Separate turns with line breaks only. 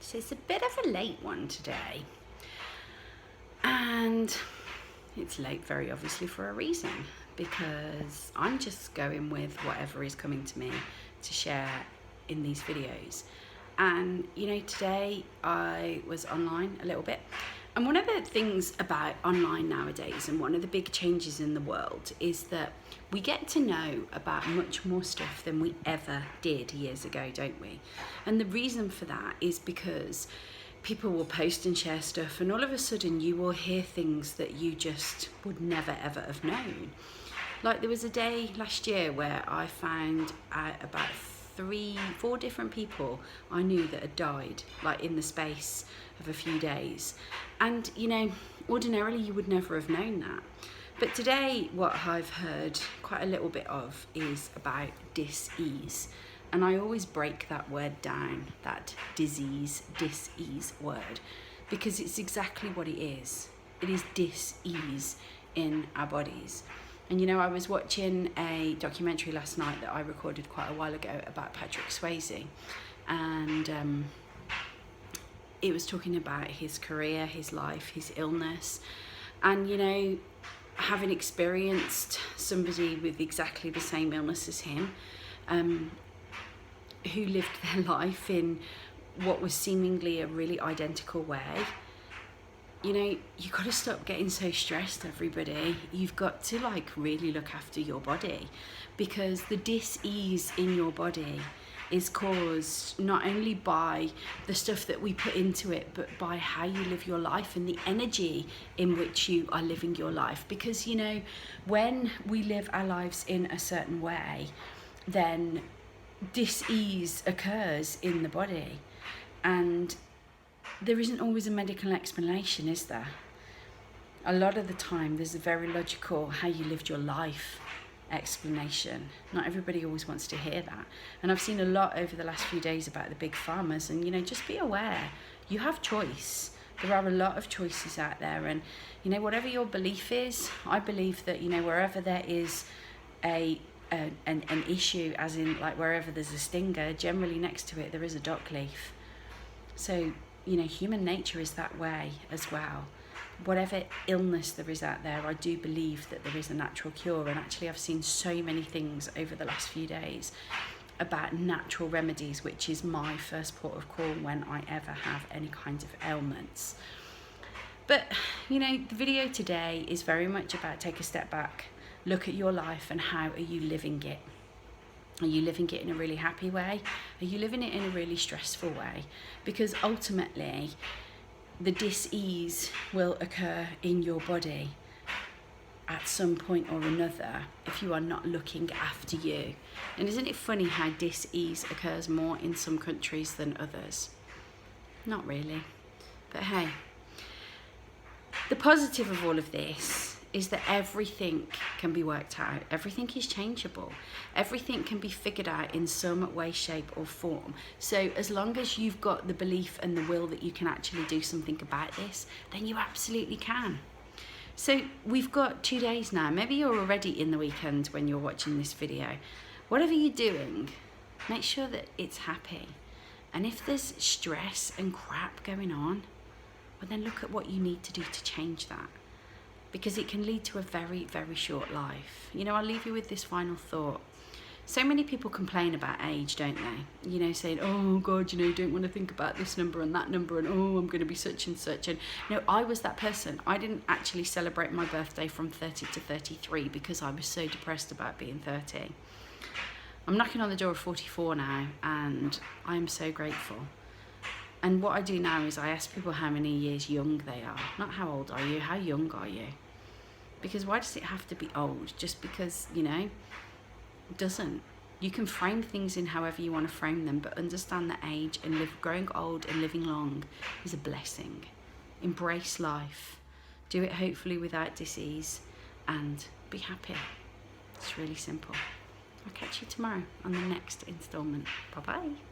So it's a bit of a late one today, and it's late very obviously for a reason, because I'm just going with whatever is coming to me to share in these videos. And you know, today I was online a little bit, and one of the things about online nowadays, and one of the big changes in the world, is that we get to know about much more stuff than we ever did years ago, don't we? And the reason for that is because people will post and share stuff, and all of a sudden you will hear things that you just would never ever have known. Like there was a day last year where I found out about 3-4 different people I knew that had died, like in the space of a few days. And you know, ordinarily you would never have known that. But today what I've heard quite a little bit of is about dis-ease. And I always break that word down, that dis-ease word, because it's exactly what it is. It is dis-ease in our bodies. And you know, I was watching a documentary last night that I recorded quite a while ago about Patrick Swayze, and it was talking about his career, his life, his illness. And you know, having experienced somebody with exactly the same illness as him, who lived their life in what was seemingly a really identical way, you know, you got to stop getting so stressed, everybody. You've got to like really look after your body, because the dis-ease in your body is caused not only by the stuff that we put into it, but by how you live your life and the energy in which you are living your life. Because you know, when we live our lives in a certain way, then dis-ease occurs in the body, and there isn't always a medical explanation, is there? A lot of the time there's a very logical how you lived your life explanation. Not everybody always wants to hear that. And I've seen a lot over the last few days about the big pharmas, and you know, just be aware, you have choice. There are a lot of choices out there, and you know, whatever your belief is, I believe that, you know, wherever there is an issue, as in like wherever there's a stinger, generally next to it there is a dock leaf. So you know, human nature is that way as well. Whatever illness there is out there, I do believe that there is a natural cure. And actually I've seen so many things over the last few days about natural remedies, which is my first port of call when I ever have any kinds of ailments. But you know, the video today is very much about take a step back, look at your life, and how are you living it? Are you living it in a really happy way? Are you living it in a really stressful way? Because ultimately, the dis-ease will occur in your body at some point or another if you are not looking after you. And isn't it funny how dis-ease occurs more in some countries than others? Not really. But hey, the positive of all of this is that everything can be worked out. Everything is changeable. Everything can be figured out in some way, shape or form. So as long as you've got the belief and the will that you can actually do something about this, then you absolutely can. So we've got 2 days now. Maybe you're already in the weekend when you're watching this video. Whatever you're doing, make sure that it's happy. And if there's stress and crap going on, well then look at what you need to do to change that, because it can lead to a very, very short life. You know, I'll leave you with this final thought. So many people complain about age, don't they? You know, saying, oh God, you know, you don't want to think about this number and that number, and oh, I'm going to be such and such. And you know, I was that person. I didn't actually celebrate my birthday from 30 to 33 because I was so depressed about being 30. I'm knocking on the door of 44 now, and I'm so grateful. And what I do now is I ask people how many years young they are. Not how old are you, how young are you? Because why does it have to be old? Just because, you know, it doesn't. You can frame things in however you want to frame them, but understand that age and growing old and living long is a blessing. Embrace life. Do it hopefully without disease, and be happy. It's really simple. I'll catch you tomorrow on the next installment. Bye-bye.